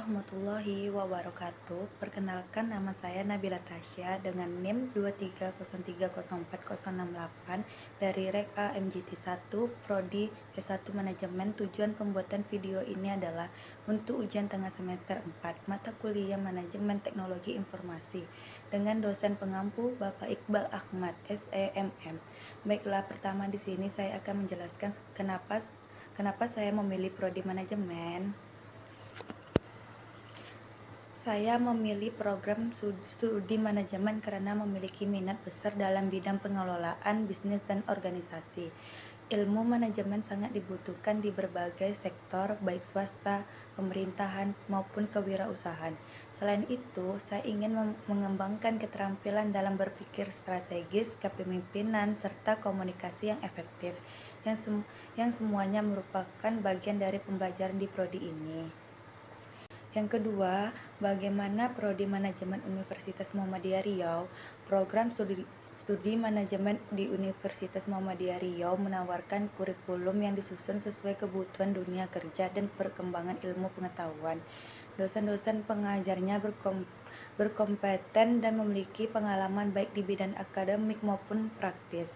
warahmatullahi wabarakatuh. Perkenalkan, nama saya Nabila Tasya dengan NIM 230304068 dari Rek A MGT 1 Prodi S1 Manajemen. Tujuan pembuatan video ini adalah untuk ujian tengah semester 4 mata kuliah Manajemen Teknologi Informasi dengan dosen pengampu Bapak Iqbal Ahmad SEMM. Baiklah, pertama di sini saya akan menjelaskan kenapa saya memilih prodi manajemen. Saya memilih program studi manajemen karena memiliki minat besar dalam bidang pengelolaan bisnis dan organisasi. Ilmu manajemen sangat dibutuhkan di berbagai sektor, baik swasta, pemerintahan, maupun kewirausahaan. Selain itu, saya ingin mengembangkan keterampilan dalam berpikir strategis, kepemimpinan, serta komunikasi yang efektif, yang semuanya merupakan bagian dari pembelajaran di prodi ini. Yang kedua, bagaimana Prodi Manajemen Universitas Muhammadiyah Riau? Program studi manajemen di Universitas Muhammadiyah Riau menawarkan kurikulum yang disusun sesuai kebutuhan dunia kerja dan perkembangan ilmu pengetahuan. Dosen-dosen pengajarnya berkompeten dan memiliki pengalaman baik di bidang akademik maupun praktis.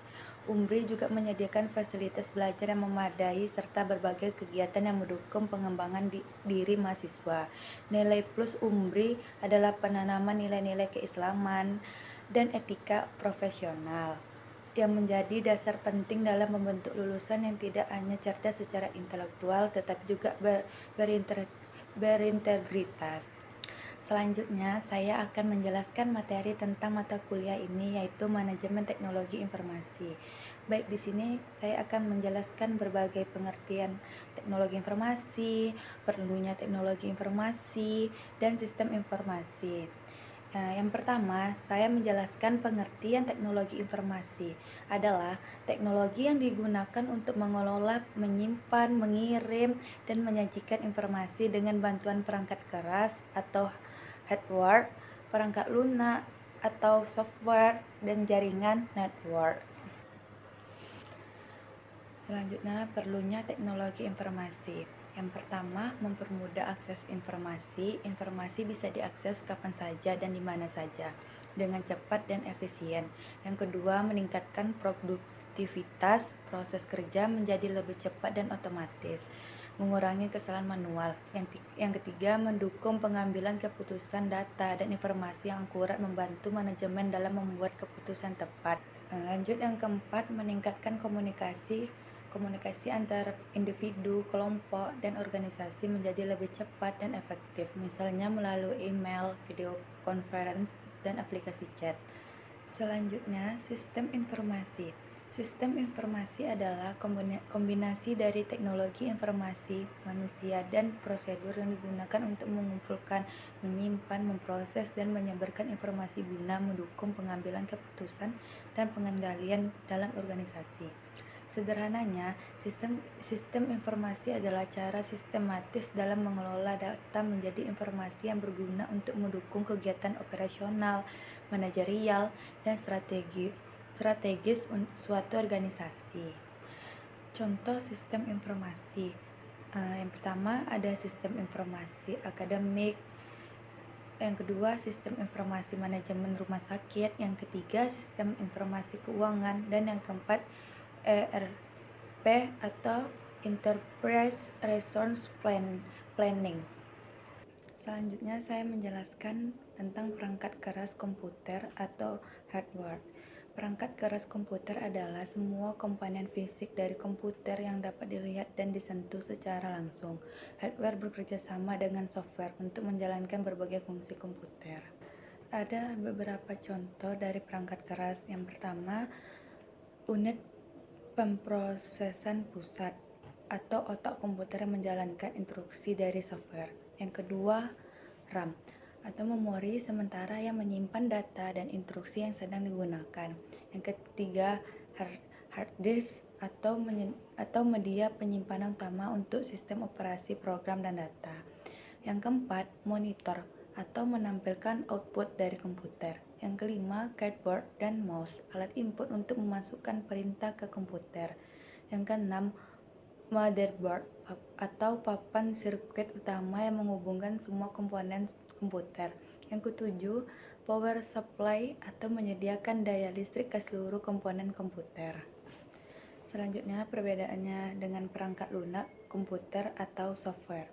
UMBRI juga menyediakan fasilitas belajar yang memadai serta berbagai kegiatan yang mendukung pengembangan diri mahasiswa. Nilai plus UMBRI adalah penanaman nilai-nilai keislaman dan etika profesional yang menjadi dasar penting dalam membentuk lulusan yang tidak hanya cerdas secara intelektual tetapi juga berintegritas. Selanjutnya, saya akan menjelaskan materi tentang mata kuliah ini, yaitu Manajemen Teknologi Informasi. Baik, di sini saya akan menjelaskan berbagai pengertian teknologi informasi, perlunya teknologi informasi, dan sistem informasi. Nah, yang pertama, saya menjelaskan pengertian teknologi informasi adalah teknologi yang digunakan untuk mengelola, menyimpan, mengirim, dan menyajikan informasi dengan bantuan perangkat keras atau hardware, perangkat lunak atau software, dan jaringan network. Selanjutnya, perlunya teknologi informasi. Yang pertama, mempermudah akses informasi. Informasi bisa diakses kapan saja dan di mana saja dengan cepat dan efisien. Yang kedua, meningkatkan produktivitas. Proses kerja menjadi lebih cepat dan otomatis, mengurangi kesalahan manual. Yang ketiga, mendukung pengambilan keputusan data dan informasi yang akurat, membantu manajemen dalam membuat keputusan tepat. Lanjut, yang keempat, meningkatkan komunikasi antar individu, kelompok, dan organisasi menjadi lebih cepat dan efektif, misalnya melalui email, video conference, dan aplikasi chat. Selanjutnya, sistem informasi. Sistem informasi adalah kombinasi dari teknologi informasi, manusia, dan prosedur yang digunakan untuk mengumpulkan, menyimpan, memproses, dan menyebarkan informasi guna mendukung pengambilan keputusan dan pengendalian dalam organisasi. Sederhananya, sistem informasi adalah cara sistematis dalam mengelola data menjadi informasi yang berguna untuk mendukung kegiatan operasional, manajerial, dan strategis suatu organisasi. Contoh sistem informasi. Yang pertama ada sistem informasi akademik, yang kedua sistem informasi manajemen rumah sakit, yang ketiga sistem informasi keuangan, dan yang keempat ERP atau Enterprise Resource Planning. Selanjutnya saya menjelaskan tentang perangkat keras komputer atau hardware. Perangkat keras komputer adalah semua komponen fisik dari komputer yang dapat dilihat dan disentuh secara langsung. Hardware bekerja sama dengan software untuk menjalankan berbagai fungsi komputer. Ada beberapa contoh dari perangkat keras. Yang pertama, unit pemrosesan pusat atau otak komputer yang menjalankan instruksi dari software. Yang kedua, RAM atau memori sementara yang menyimpan data dan instruksi yang sedang digunakan. Yang ketiga, hard disk atau media penyimpanan utama untuk sistem operasi program dan data. Yang keempat, monitor atau menampilkan output dari komputer. Yang kelima, keyboard dan mouse, alat input untuk memasukkan perintah ke komputer. Yang keenam, motherboard atau papan sirkuit utama yang menghubungkan semua komponen komputer. Yang ketujuh, power supply atau menyediakan daya listrik ke seluruh komponen komputer. Selanjutnya, perbedaannya dengan perangkat lunak komputer atau software.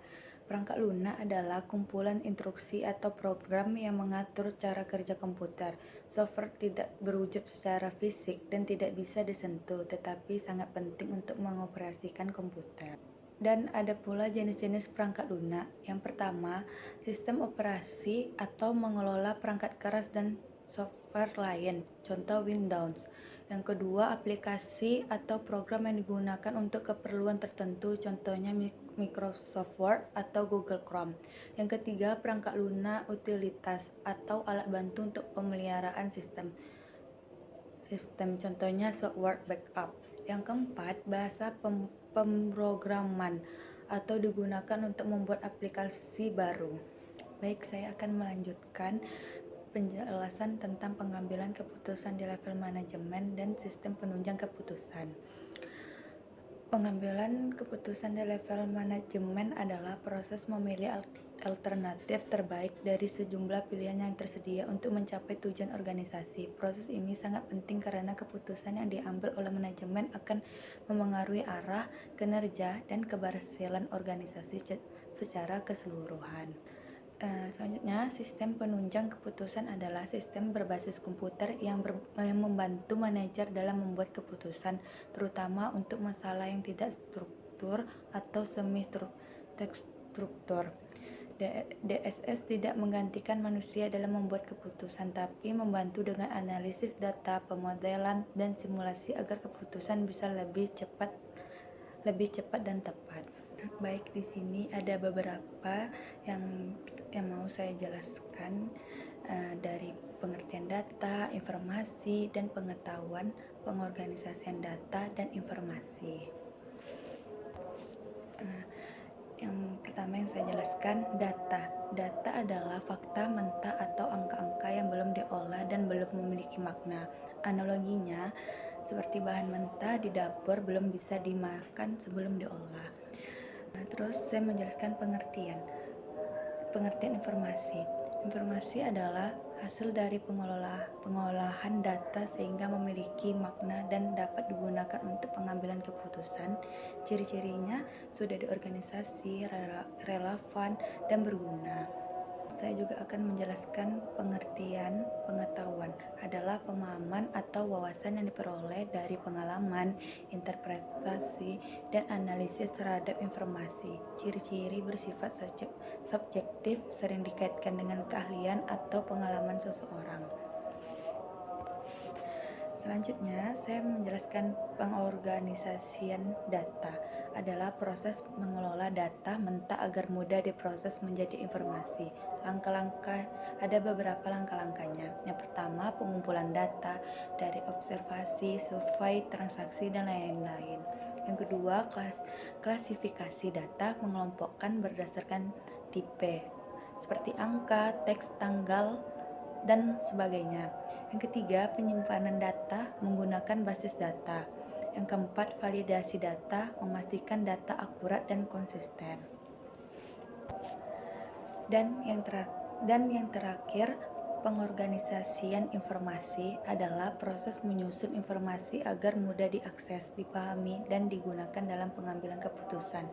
Perangkat lunak adalah kumpulan instruksi atau program yang mengatur cara kerja komputer. Software tidak berwujud secara fisik dan tidak bisa disentuh, tetapi sangat penting untuk mengoperasikan komputer. Dan ada pula jenis-jenis perangkat lunak. Yang pertama, sistem operasi atau mengelola perangkat keras dan software lain, contoh Windows. Yang kedua, aplikasi atau program yang digunakan untuk keperluan tertentu, contohnya Microsoft Word atau Google Chrome. Yang ketiga, perangkat lunak utilitas atau alat bantu untuk pemeliharaan sistem, contohnya software backup. Yang keempat, bahasa pemrograman atau digunakan untuk membuat aplikasi baru. Baik, saya akan melanjutkan penjelasan tentang pengambilan keputusan di level manajemen dan sistem penunjang keputusan. Pengambilan keputusan di level manajemen adalah proses memilih alternatif terbaik dari sejumlah pilihan yang tersedia untuk mencapai tujuan organisasi. Proses ini sangat penting karena keputusan yang diambil oleh manajemen akan memengaruhi arah, kinerja, dan keberhasilan organisasi secara keseluruhan. Selanjutnya, sistem penunjang keputusan adalah sistem berbasis komputer yang membantu manajer dalam membuat keputusan, terutama untuk masalah yang tidak struktur atau semi-terstruktur. DSS tidak menggantikan manusia dalam membuat keputusan, tapi membantu dengan analisis data, pemodelan, dan simulasi agar keputusan bisa lebih cepat dan tepat. Baik, di sini ada beberapa yang mau saya jelaskan dari pengertian data, informasi, dan pengetahuan pengorganisasian data dan informasi. Yang pertama yang saya jelaskan, data. Data adalah fakta mentah atau angka-angka yang belum diolah dan belum memiliki makna. Analoginya, seperti bahan mentah di dapur belum bisa dimakan sebelum diolah. Terus saya menjelaskan pengertian informasi. Informasi adalah hasil dari pengolahan data sehingga memiliki makna dan dapat digunakan untuk pengambilan keputusan. Ciri-cirinya sudah di organisasi, relevan, dan berguna. Saya juga akan menjelaskan pengertian pengetahuan adalah pemahaman atau wawasan yang diperoleh dari pengalaman, interpretasi, dan analisis terhadap informasi. Ciri-ciri bersifat subjektif sering dikaitkan dengan keahlian atau pengalaman seseorang. Selanjutnya, saya menjelaskan pengorganisasian data adalah proses mengelola data mentah agar mudah diproses menjadi informasi. Ada beberapa langkah-langkahnya. Yang pertama, pengumpulan data dari observasi, survei, transaksi, dan lain-lain. Yang kedua, klasifikasi data mengelompokkan berdasarkan tipe, seperti angka, teks, tanggal, dan sebagainya. Yang ketiga, penyimpanan data menggunakan basis data. Yang keempat, validasi data, memastikan data akurat dan konsisten. Dan yang terakhir, pengorganisasian informasi adalah proses menyusun informasi agar mudah diakses, dipahami, dan digunakan dalam pengambilan keputusan.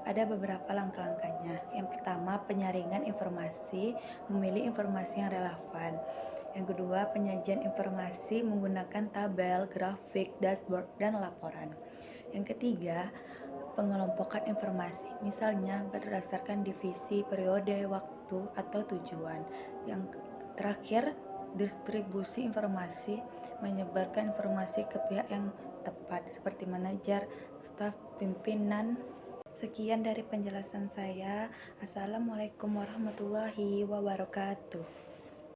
Ada beberapa langkah-langkahnya. Yang pertama, penyaringan informasi, memilih informasi yang relevan. Yang kedua, penyajian informasi menggunakan tabel, grafik, dashboard, dan laporan. Yang ketiga, pengelompokan informasi, misalnya berdasarkan divisi, periode, waktu, atau tujuan. Yang terakhir, distribusi informasi, menyebarkan informasi ke pihak yang tepat, seperti manajer, staf, pimpinan. Sekian dari penjelasan saya. Assalamualaikum warahmatullahi wabarakatuh.